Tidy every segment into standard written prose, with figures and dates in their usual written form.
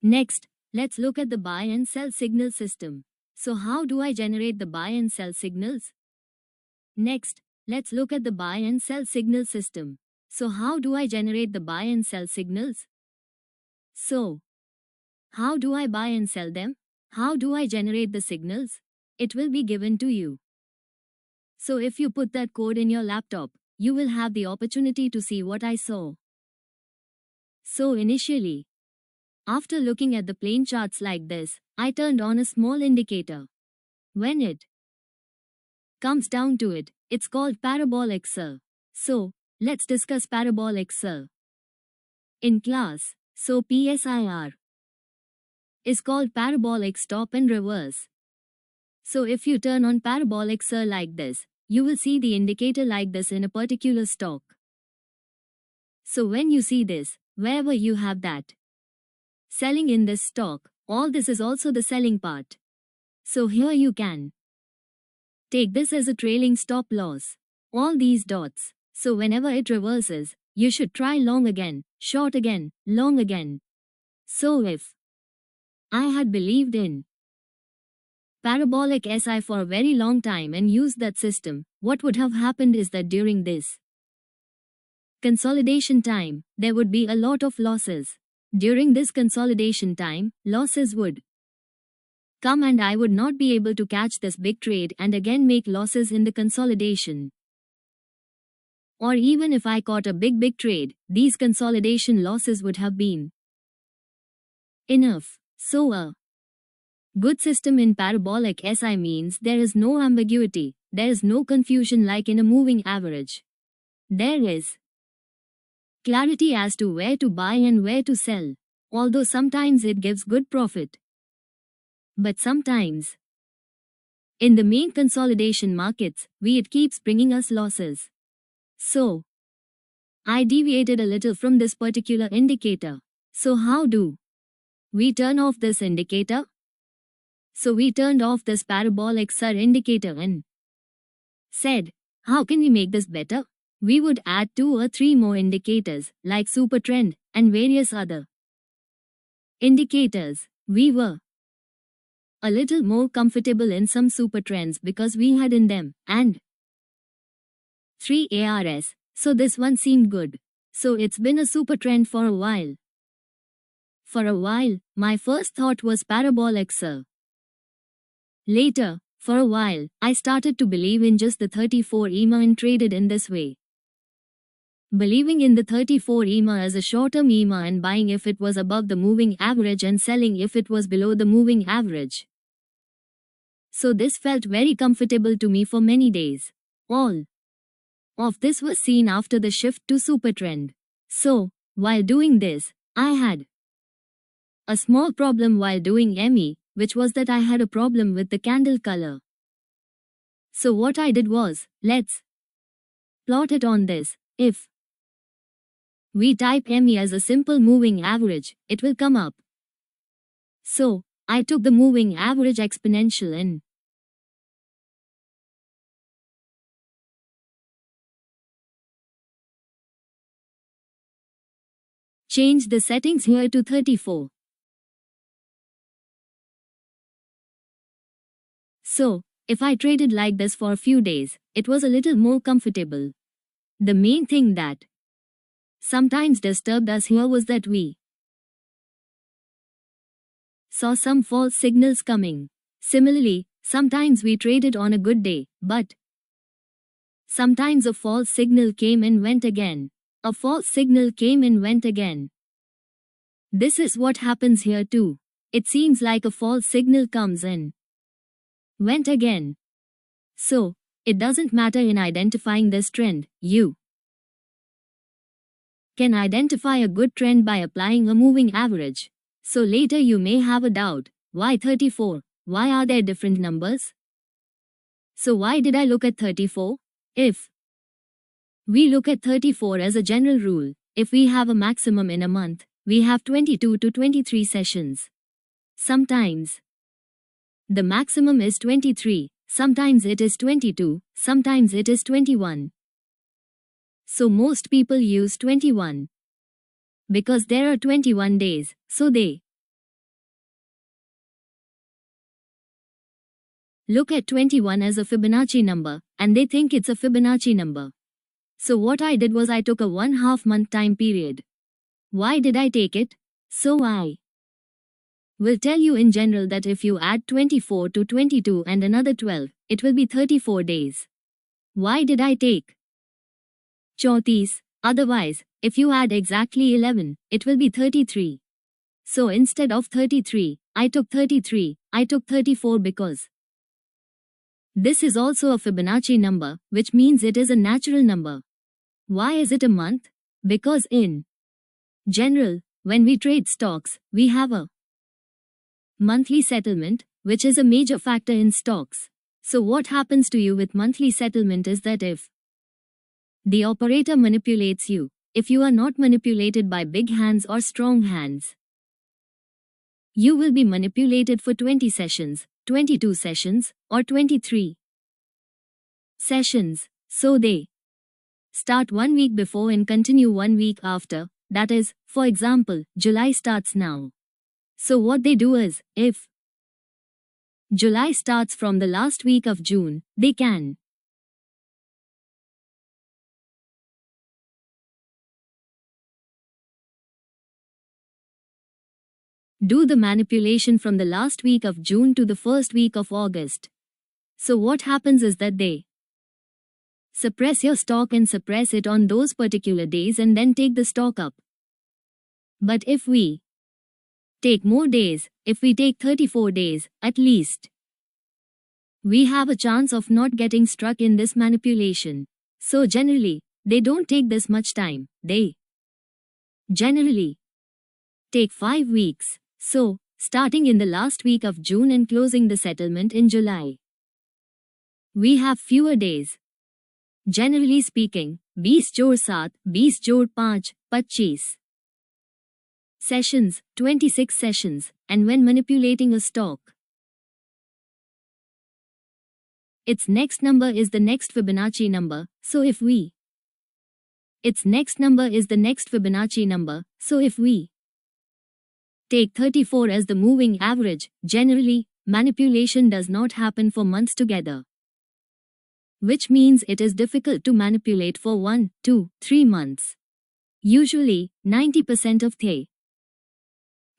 Next, let's look at the buy and sell signal system. So how do I generate the buy and sell signals? Next, let's look at the buy and sell signal system. So how do I generate the buy and sell signals? So, how do I buy and sell them? How do I generate the signals? It will be given to you. So if you put that code in your laptop, you will have the opportunity to see what I saw. So initially, after looking at the plain charts like this, I turned on a small indicator. When it comes down to it, it's called parabolic SIR. So, let's discuss parabolic SIR in class. So PSIR is called parabolic stop and reverse. So if you turn on parabolic SIR like this, you will see the indicator like this in a particular stock. So when you see this, wherever you have that selling in this stock, all this is also the selling part. So here you can take this as a trailing stop loss. All these dots. So whenever it reverses, you should try long again, short again, long again. So if I had believed in parabolic SI for a very long time and used that system, what would have happened is that during this consolidation time, there would be a lot of losses. During this consolidation time, losses would come and I would not be able to catch this big trade and again make losses in the consolidation. Or even if I caught a big trade, these consolidation losses would have been enough. So a good system in parabolic SI means there is no ambiguity, there is no confusion like in a moving average. There is clarity as to where to buy and where to sell, although sometimes it gives good profit. But sometimes, in the main consolidation markets, it keeps bringing us losses. So, I deviated a little from this particular indicator. So how do we turn off this indicator? So we turned off this parabolic SIR indicator and said, how can we make this better? We would add 2 or 3 more indicators like super trend and various other indicators. We were a little more comfortable in some super trends because we had in them and 3 ARS, so this one seemed good. So it's been a super trend for a while. For a while, my first thought was parabolic SIR. Later, for a while, I started to believe in just the 34 EMA and traded in this way. Believing in the 34 EMA as a short-term EMA and buying if it was above the moving average and selling if it was below the moving average. So this felt very comfortable to me for many days. All of this was seen after the shift to super trend. So, while doing this, I had a small problem while doing ME, which was that I had a problem with the candle color. So what I did was, let's plot it on this. If we type ME as a simple moving average, it will come up. So, I took the moving average exponential and changed the settings here to 34. So, if I traded like this for a few days, it was a little more comfortable. The main thing that sometimes disturbed us here was that we saw some false signals coming. Similarly, sometimes we traded on a good day, but sometimes a false signal came and went again. A false signal came and went again. This is what happens here too. It seems like a false signal comes and went again. So, it doesn't matter in identifying this trend, you can identify a good trend by applying a moving average. So later you may have a doubt, why 34? Why are there different numbers? So why did I look at 34? If we look at 34 as a general rule, if we have a maximum in a month, we have 22 to 23 sessions. Sometimes the maximum is 23, sometimes it is 22, sometimes it is 21. So most people use 21 because there are 21 days, so they look at 21 as a Fibonacci number, and they think it's a Fibonacci number. So what I did was I took a 1/2 month time period. Why did I take it? So I will tell you in general that if you add 24 to 22 and another 12, it will be 34 days. Why did I take 34? Otherwise, if you add exactly 11, it will be 33. So instead of 33, I took 33, I took 34 because this is also a Fibonacci number, which means it is a natural number. Why is it a month? Because in general, when we trade stocks, we have a monthly settlement, which is a major factor in stocks. So what happens to you with monthly settlement is that if the operator manipulates you, if you are not manipulated by big hands or strong hands, you will be manipulated for 20 sessions, 22 sessions, or 23 sessions. So they start 1 week before and continue 1 week after. That is, for example, July starts now. So what they do is, if July starts from the last week of June, they can do the manipulation from the last week of June to the first week of August. So what happens is that they suppress your stock and suppress it on those particular days and then take the stock up. But if we take more days, if we take 34 days, at least, we have a chance of not getting struck in this manipulation. So generally, they don't take this much time. They generally take 5 weeks. So, starting in the last week of June and closing the settlement in July, we have fewer days. Generally speaking, 20 जोड़ 7, 20 जोड़ 5, 25 sessions, 26 sessions, and when manipulating a stock, its next number is the next Fibonacci number. So if we its next number is the next Fibonacci number. So if we take 34 as the moving average, generally, manipulation does not happen for months together, which means it is difficult to manipulate for 1, 2, 3 months. Usually, 90% of the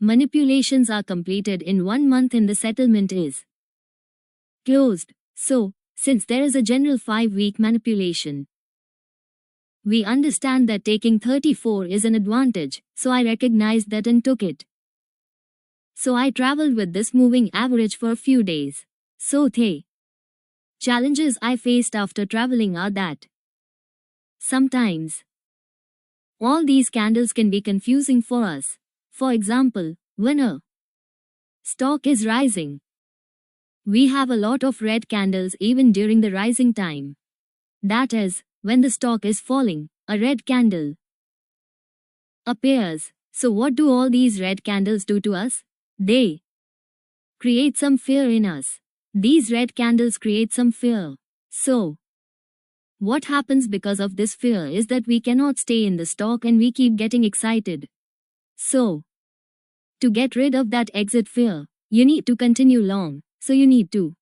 manipulations are completed in 1 month and the settlement is closed. So, since there is a general 5-week manipulation, we understand that taking 34 is an advantage, so I recognized that and took it. So I traveled with this moving average for a few days. So the challenges I faced after traveling are that sometimes all these candles can be confusing for us. For example, when a stock is rising, we have a lot of red candles even during the rising time. That is, when the stock is falling, a red candle appears. So what do all these red candles do to us? They create some fear in us. These red candles create some fear. So, what happens because of this fear is that we cannot stay in the stock and we keep getting excited. So, to get rid of that exit fear, you need to continue long. So you need to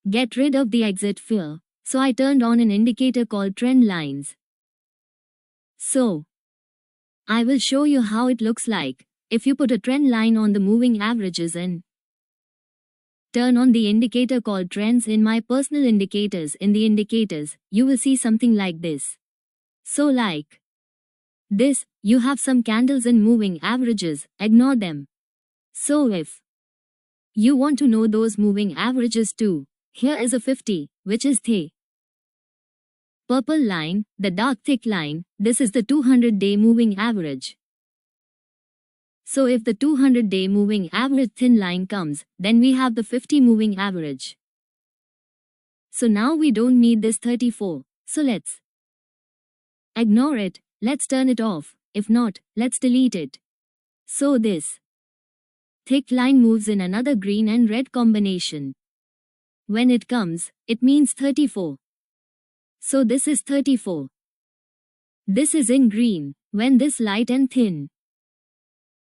get rid of the exit fear. So I turned on an indicator called trend lines. So, I will show you how it looks like. If you put a trend line on the moving averages and turn on the indicator called trends in my personal indicators, in the indicators, you will see something like this. So like this, you have some candles and moving averages, ignore them. So if you want to know those moving averages too, here is a 50, which is the purple line, the dark thick line. This is the 200-day moving average. So if the 200-day moving average thin line comes, then we have the 50 moving average. So now we don't need this 34. So let's ignore it. Let's turn it off. If not, let's delete it. So this thick line moves in another green and red combination. When it comes, it means 34. So this is 34. This is in green. When this light and thin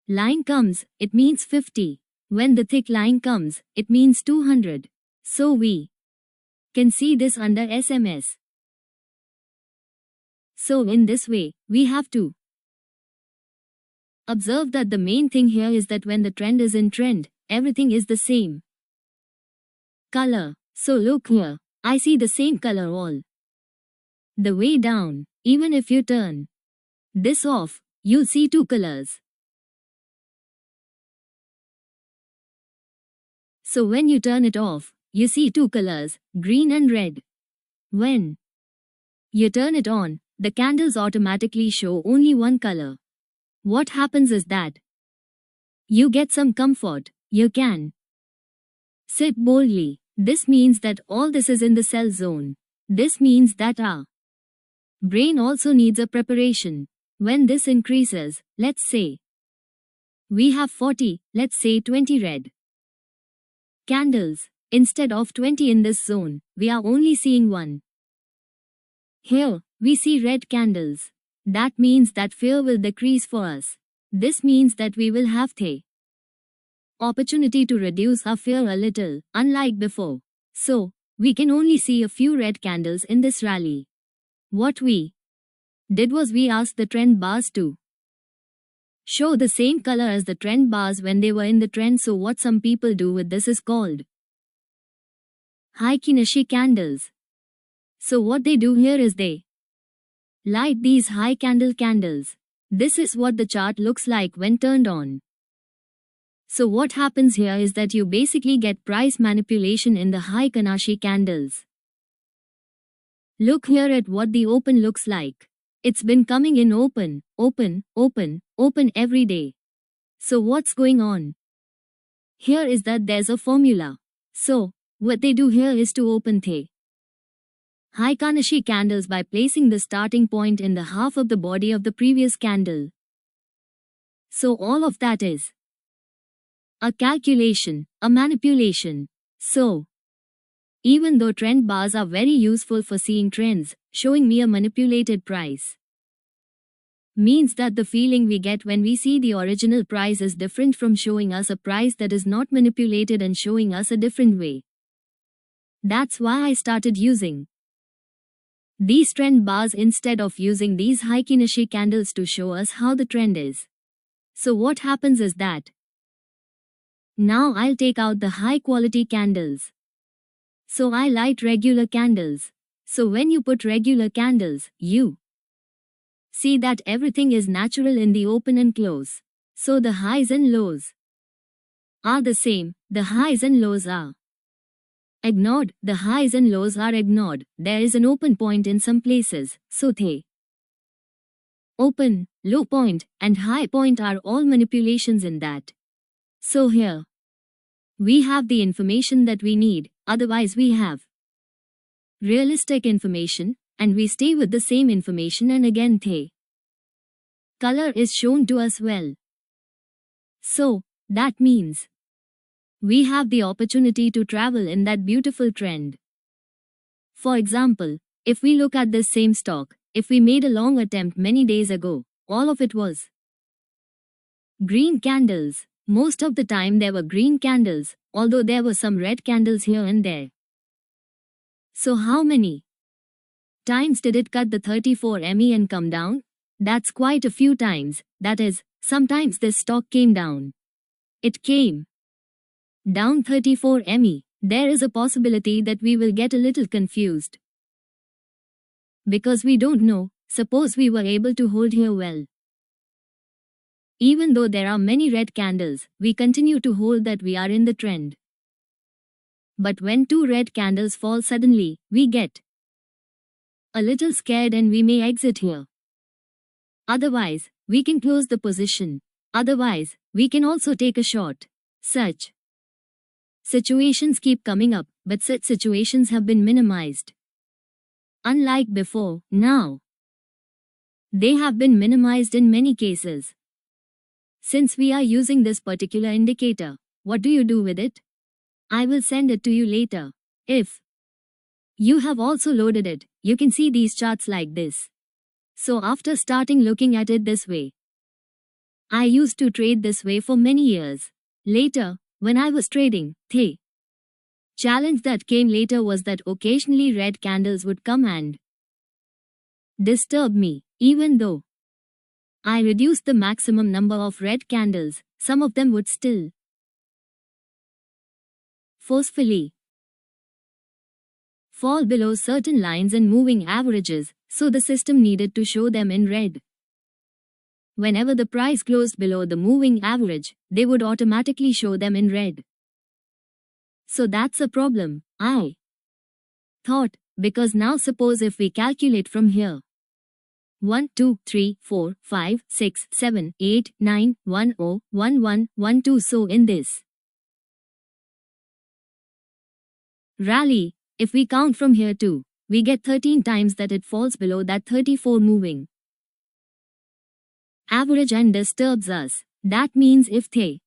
line comes, it means 50. When the thick line comes, it means 200. So we can see this under SMS. So in this way, we have to observe that the main thing here is that when the trend is in trend, everything is the same color. So look here, I see the same color all the way down. Even if you turn this off, you'll see two colors. So when you turn it off, you see two colors, green and red. When you turn it on, the candles automatically show only one color. What happens is that you get some comfort. You can sit boldly. This means that all this is in the sell zone. This means that our brain also needs a preparation. When this increases, let's say we have 40, let's say 20 red candles. Instead of 20 in this zone, we are only seeing one. Here, we see red candles. That means that fear will decrease for us. This means that we will have the opportunity to reduce our fear a little, unlike before. So, we can only see a few red candles in this rally. What we did was we asked the trend bars to show the same color as the trend bars when they were in the trend. So what some people do with this is called Heikin Ashi candles. So what they do here is they light these high candles. This is what the chart looks like when turned on. So what happens here is that you basically get price manipulation in the high Kanashi candles. Look here at what the open looks like. It's been coming in open every day. So what's going on? Here is that there's a formula. So, what they do here is to open the high Kanashi candles by placing the starting point in the half of the body of the previous candle. So all of that is a calculation, a manipulation. So, even though trend bars are very useful for seeing trends, showing me a manipulated price means that the feeling we get when we see the original price is different from showing us a price that is not manipulated and showing us a different way. That's why I started using these trend bars instead of using these Heikin Ashi candles to show us how the trend is. So what happens is that now I'll take out the high quality candles. So I light regular candles. So when you put regular candles, you see that everything is natural in the open and close. So the highs and lows are the same. The highs and lows are ignored. The highs and lows are ignored. There is an open point in some places. So the open, low point, and high point are all manipulations in that. So here we have the information that we need. Otherwise we have realistic information, and we stay with the same information, and again the color is shown to us well. So, that means we have the opportunity to travel in that beautiful trend. For example, if we look at this same stock, if we made a long attempt many days ago, all of it was green candles. Most of the time there were green candles, although there were some red candles here and there. So how many times did it cut the 34 ME and come down? That's quite a few times. That is, sometimes this stock came down. It came down 34 ME. There is a possibility that we will get a little confused, because we don't know. Suppose we were able to hold here well. Even though there are many red candles, we continue to hold that we are in the trend. But when two red candles fall suddenly, we get a little scared and we may exit here. Otherwise, we can close the position. Otherwise, we can also take a short. Such situations keep coming up, but such situations have been minimized. Unlike before, now they have been minimized in many cases. Since we are using this particular indicator, what do you do with it? I will send it to you later. If you have also loaded it, you can see these charts like this. So after starting looking at it this way, I used to trade this way for many years. Later, when I was trading. The challenge that came later was that occasionally red candles would come and disturb me. Even though I reduced the maximum number of red candles, some of them would still forcefully fall below certain lines and moving averages, so the system needed to show them in red. Whenever the price closed below the moving average, they would automatically show them in red. So that's a problem, I thought, because now suppose if we calculate from here. 1, 2, 3, 4, 5, 6, 7, 8, 9, 1, 0, 1, 1, 1, 2. So in this rally, if we count from here too, we get 13 times that it falls below that 34 moving average and disturbs us. That means if the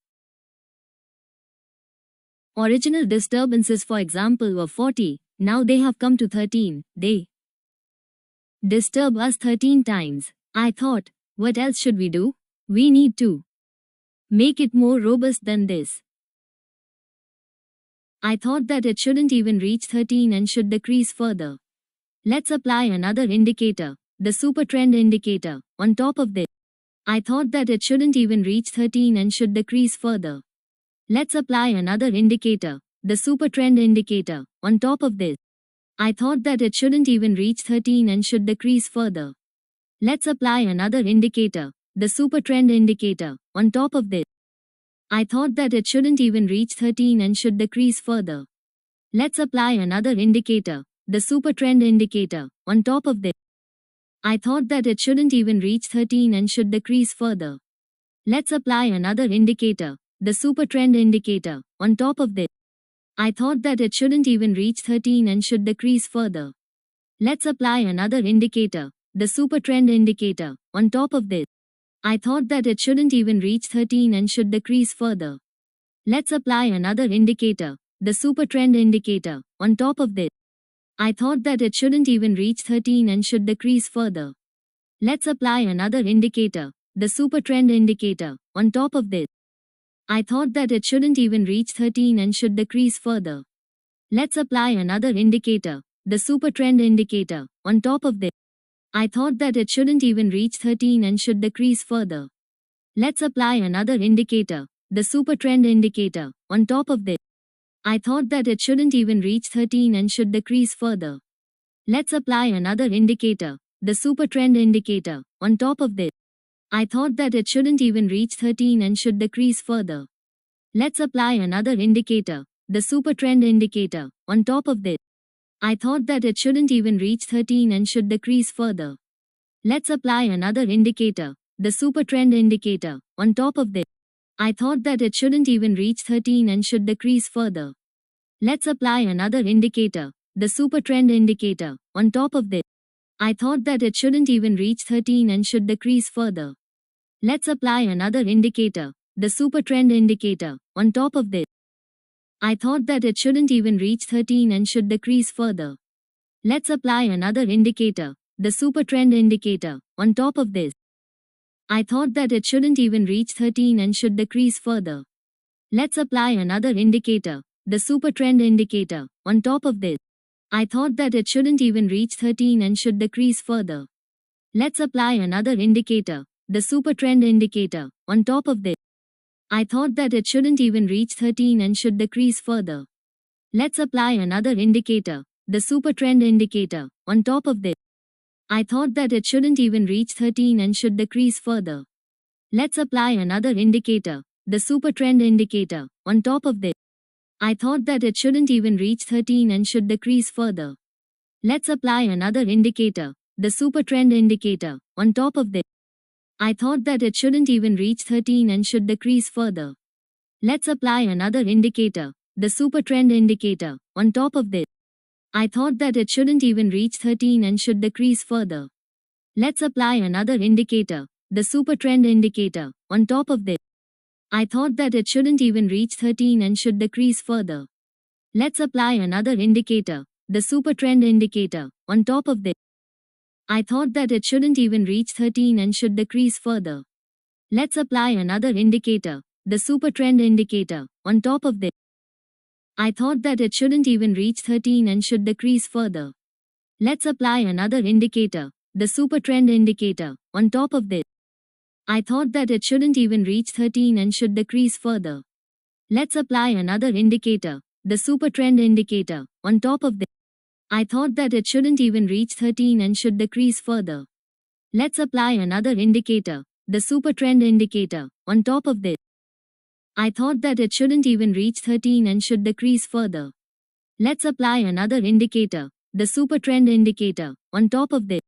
original disturbances, for example, were 40, now they have come to 13, they disturb us 13 times. I thought, what else should we do? We need to make it more robust than this. I thought that it shouldn't even reach 13 and should decrease further. Let's apply another indicator, the super trend indicator, on top of this. I thought that it shouldn't even reach 13 and should decrease further. Let's apply another indicator, the super trend indicator, on top of this. I thought that it shouldn't even reach 13 and should decrease further. Let's apply another indicator, the super trend indicator, on top of this. I thought that it shouldn't even reach 13 and should decrease further. Let's apply another indicator, the super trend indicator, on top of this. I thought that it shouldn't even reach 13 and should decrease further. Let's apply another indicator, the super trend indicator, on top of this. I thought that it shouldn't even reach 13 and should decrease further. Let's apply another indicator, the super trend indicator, on top of this. I thought that it shouldn't even reach 13 and should decrease further. Let's apply another indicator, the super trend indicator, on top of this. I thought that it shouldn't even reach 13 and should decrease further. Let's apply another indicator, the super trend indicator, on top of this. I thought that it shouldn't even reach 13 and should decrease further. Let's apply another indicator, the super trend indicator, on top of this. I thought that it shouldn't even reach 13 and should decrease further. Let's apply another indicator, the super trend indicator, on top of this. I thought that it shouldn't even reach 13 and should decrease further. Let's apply another indicator, the super trend indicator, on top of this. I thought that it shouldn't even reach 13 and should decrease further. Let's apply another indicator, the super trend indicator, on top of this. I thought that it shouldn't even reach 13 and should decrease further. Let's apply another indicator, the super trend indicator, on top of this. I thought that it shouldn't even reach 13 and should decrease further. Let's apply another indicator, the super trend indicator, on top of this. I thought that it shouldn't even reach 13 and should decrease further. Let's apply another indicator, the super trend indicator, on top of this. I thought that it shouldn't even reach 13 and should decrease further. Let's apply another indicator, the super trend indicator, on top of this. I thought that it shouldn't even reach 13 and should decrease further. Let's apply another indicator, the super trend indicator, on top of this. I thought that it shouldn't even reach 13 and should decrease further. Let's apply another indicator, the super trend indicator, on top of this. I thought that it shouldn't even reach 13 and should decrease further. Let's apply another indicator, the super trend indicator, on top of this. I thought that it shouldn't even reach 13 and should decrease further. Let's apply another indicator, the super trend indicator, on top of this. I thought that it shouldn't even reach 13 and should decrease further. Let's apply another indicator, the super trend indicator, on top of this. I thought that it shouldn't even reach 13 and should decrease further. Let's apply another indicator, the super trend indicator, on top of this. I thought that it shouldn't even reach 13 and should decrease further. Let's apply another indicator, the super trend indicator, on top of this. I thought that it shouldn't even reach 13 and should decrease further. Let's apply another indicator, the super trend indicator, on top of this. I thought that it shouldn't even reach 13 and should decrease further. Let's apply another indicator, the super trend indicator. On top of this, I thought that it shouldn't even reach 13 and should decrease further. Let's apply another indicator, the super trend indicator. On top of this, I thought that it shouldn't even reach 13 and should decrease further. Let's apply another indicator, the super trend indicator. On top of this, I thought that it shouldn't even reach 13 and should decrease further. Let's apply another indicator, the super trend indicator. On top of this, I thought that it shouldn't even reach 13 and should decrease further. Let's apply another indicator, the super trend indicator. On top of this,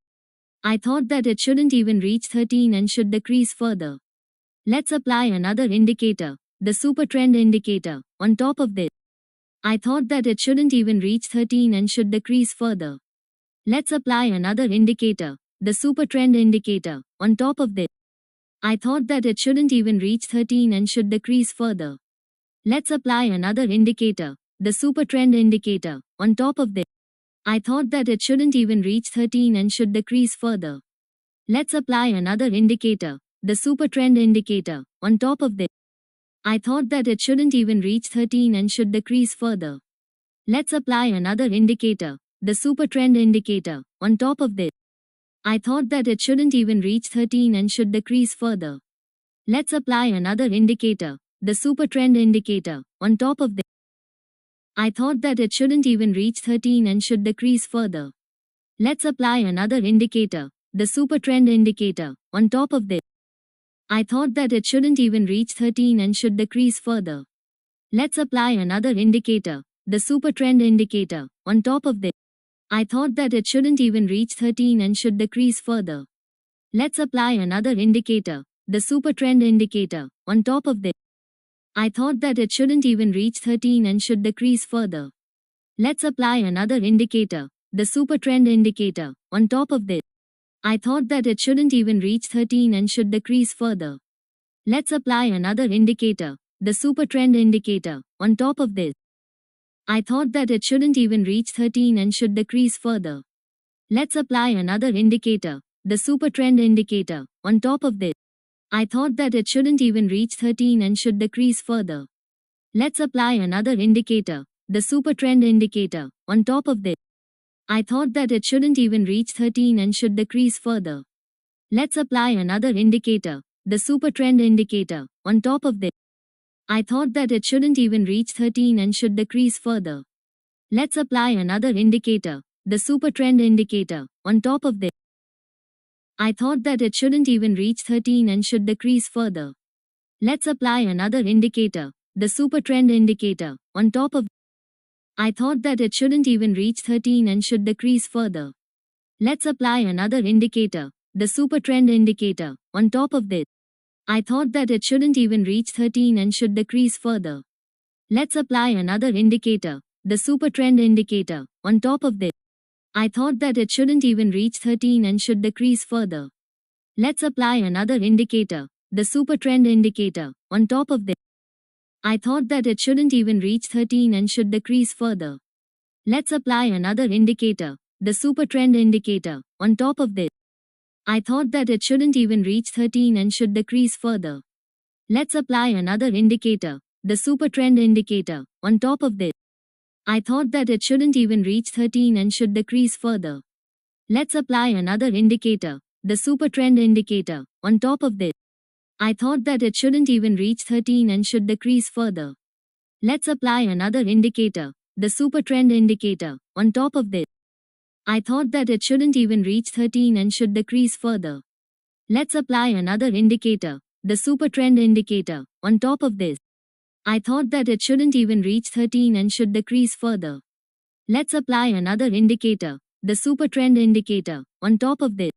I thought that it shouldn't even reach 13 and should decrease further. Let's apply another indicator, the super trend indicator. On top of this, I thought that it shouldn't even reach 13 and should decrease further. Let's apply another indicator, the super trend indicator. On top of this, I thought that it shouldn't even reach 13 and should decrease further. Let's apply another indicator, the super trend indicator. On top of this, I thought that it shouldn't even reach 13 and should decrease further. Let's apply another indicator, the super trend indicator. On top of this, I thought that it shouldn't even reach 13 and should decrease further. Let's apply another indicator, the super trend indicator. On top of this, I thought that it shouldn't even reach 13 and should decrease further. Let's apply another indicator, the super trend indicator. On top of this, I thought that it shouldn't even reach 13 and should decrease further. Let's apply another indicator, the super trend indicator. On top of this, I thought that it shouldn't even reach 13 and should decrease further. Let's apply another indicator, the super trend indicator. On top of this, I thought that it shouldn't even reach 13 and should decrease further. Let's apply another indicator, the super trend indicator. On top of this, I thought that it shouldn't even reach 13 and should decrease further. Let's apply another indicator, the super trend indicator. On top of this, I thought that it shouldn't even reach 13 and should decrease further. Let's apply another indicator, the super trend indicator. On top of this, I thought that it shouldn't even reach 13 and should decrease further. Let's apply another indicator, the super trend indicator. On top of this, I thought that it shouldn't even reach 13 and should decrease further. Let's apply another indicator, the super trend indicator. On top of this, I thought that it shouldn't even reach 13 and should decrease further. Let's apply another indicator, the super trend indicator. On top of this, I thought that it shouldn't even reach 13 and should decrease further. Let's apply another indicator, the super trend indicator. On top of this, I thought that it shouldn't even reach 13 and should decrease further. Let's apply another indicator, the super trend indicator. On top of, I thought that it shouldn't even reach 13 and should decrease further. Let's apply another indicator, the super trend indicator. On top of this, I thought that it shouldn't even reach 13 and should decrease further. Let's apply another indicator, the super trend indicator. On top of this, I thought that it shouldn't even reach 13 and should decrease further. Let's apply another indicator, the super trend indicator. On top of this, I thought that it shouldn't even reach 13 and should decrease further. Let's apply another indicator, the super trend indicator. On top of this, I thought that it shouldn't even reach 13 and should decrease further. Let's apply another indicator, the super trend indicator. On top of this, I thought that it shouldn't even reach 13 and should decrease further. Let's apply another indicator, the super trend indicator. On top of this, I thought that it shouldn't even reach 13 and should decrease further. Let's apply another indicator, the super trend indicator. On top of this, I thought that it shouldn't even reach 13 and should decrease further. Let's apply another indicator, the super trend indicator. On top of this, I thought that it shouldn't even reach 13 and should decrease further. Let's apply another indicator, the super trend indicator. On top of this,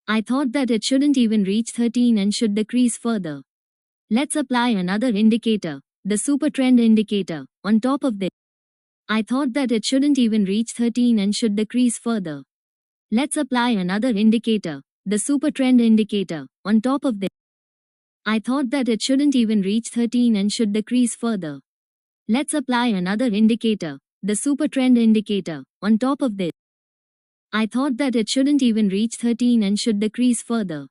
I thought that it shouldn't even reach 13 and should decrease further. Let's apply another indicator, the super trend indicator. On top of this, I thought that it shouldn't even reach 13 and should decrease further. Let's apply another indicator, the super trend indicator. On top of this, I thought that it shouldn't even reach 13 and should decrease further. Let's apply another indicator, the super trend indicator. On top of this, I thought that it shouldn't even reach 13 and should decrease further.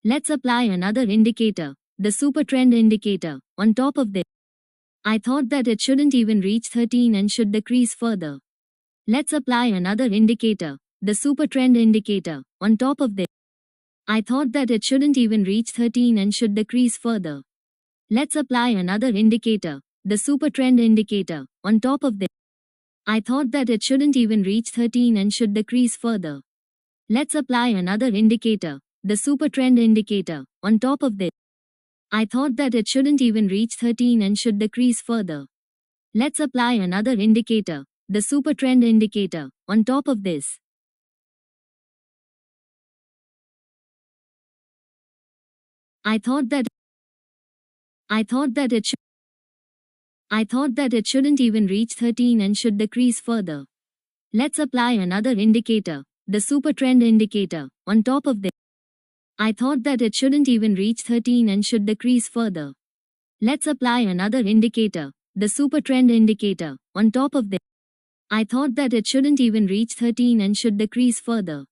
Let's apply another indicator, the super trend indicator. On top of this, I thought that it shouldn't even reach 13 and should decrease further. Let's apply another indicator, the super trend indicator. On top of this, I thought that it shouldn't even reach 13 and should decrease further. Let's apply another indicator, the super trend indicator. On top of this, I thought that it shouldn't even reach 13 and should decrease further. Let's apply another indicator, the super trend indicator. On top of this, I thought that it shouldn't even reach 13 and should decrease further. Let's apply another indicator, the super trend indicator. On top of this, I thought that it shouldn't even reach 13 and should decrease further. Let's apply another indicator, the super trend indicator. On top of this, I thought that it shouldn't even reach 13 and should decrease further. Let's apply another indicator, the super trend indicator. On top of this, I thought that it shouldn't even reach 13 and should decrease further.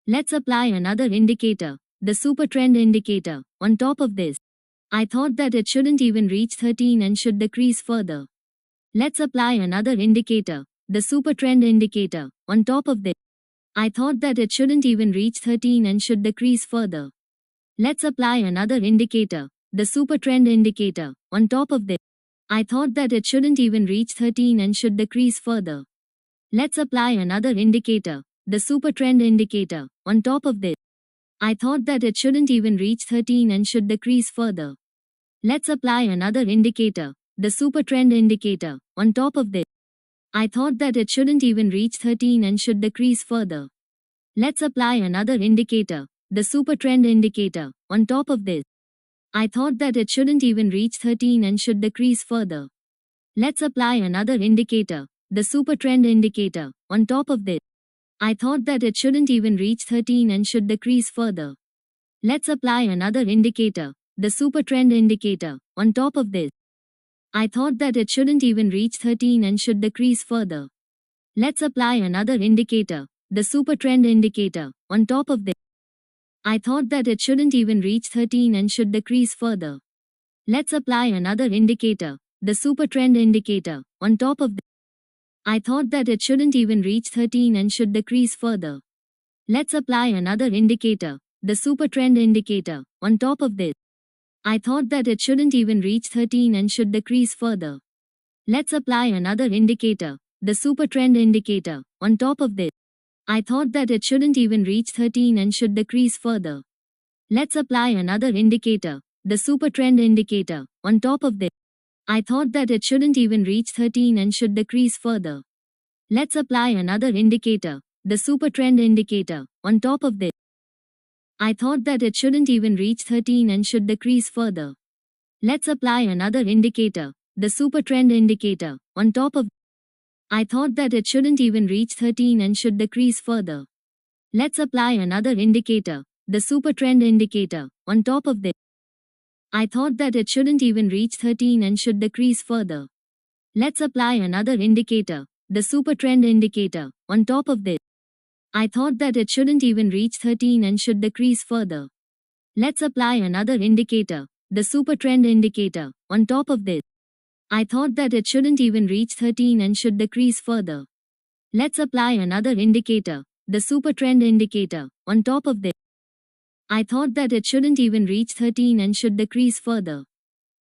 Let's apply another indicator, the super trend indicator. On top of this, I thought that it shouldn't even reach 13 and should decrease further. Let's apply another indicator, the super trend indicator. On top of this, I thought that it shouldn't even reach 13 and should decrease further. Let's apply another indicator, the super trend indicator. On top of this, I thought that it shouldn't even reach 13 and should decrease further. Let's apply another indicator, the super trend indicator. On top of this, I thought that it shouldn't even reach 13 and should decrease further. Let's apply another indicator, the super trend indicator. On top of this, I thought that it shouldn't even reach 13 and should decrease further. Let's apply another indicator, the super trend indicator. On top of this, I thought that it shouldn't even reach 13 and should decrease further. Let's apply another indicator, the super trend indicator. On top of this, I thought that it shouldn't even reach 13 and should decrease further. Let's apply another indicator, the super trend indicator. On top of this, I thought that it shouldn't even reach 13 and should decrease further. Let's apply another indicator, the super trend indicator. On top of this, I thought that it shouldn't even reach 13 and should decrease further. Let's apply another indicator, the super trend indicator. On top of this, I thought that it shouldn't even reach 13 and should decrease further. Let's apply another indicator, the super trend indicator. On top of this, I thought that it shouldn't even reach 13 and should decrease further. Let's apply another indicator, the super trend indicator. On top of this, I thought that it shouldn't even reach 13 and should decrease further. Let's apply another indicator, the super trend indicator. On top of this, I thought that it shouldn't even reach 13 and should decrease further. Let's apply another indicator, the super trend indicator. On top of this, I thought that it shouldn't even reach 13 and should decrease further. Let's apply another indicator, the super trend indicator. On top of, I thought that it shouldn't even reach 13 and should decrease further. Let's apply another indicator, the super trend indicator. On top of this, I thought that it shouldn't even reach 13 and should decrease further. Let's apply another indicator, the super trend indicator. On top of this, I thought that it shouldn't even reach 13 and should decrease further. Let's apply another indicator, the super trend indicator. On top of this, I thought that it shouldn't even reach 13 and should decrease further. Let's apply another indicator, the super trend indicator. On top of this, I thought that it shouldn't even reach 13 and should decrease further.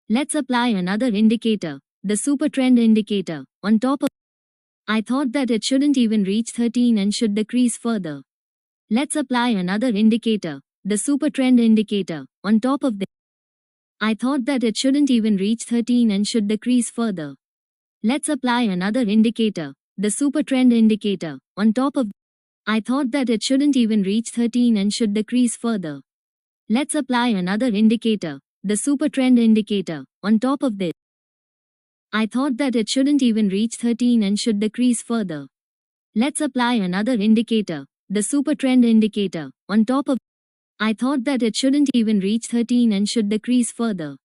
Let's apply another indicator, the super trend indicator. On top of, I thought that it shouldn't even reach 13 and should decrease further. Let's apply another indicator, the super trend indicator. On top of this, I thought that it shouldn't even reach 13 and should decrease further. Let's apply another indicator, the super trend indicator. On top of, I thought that it shouldn't even reach 13 and should decrease further. Let's apply another indicator, the super trend indicator. On top of this, I thought that it shouldn't even reach 13 and should decrease further. Let's apply another indicator, the super trend indicator. On top of, I thought that it shouldn't even reach 13 and should decrease further.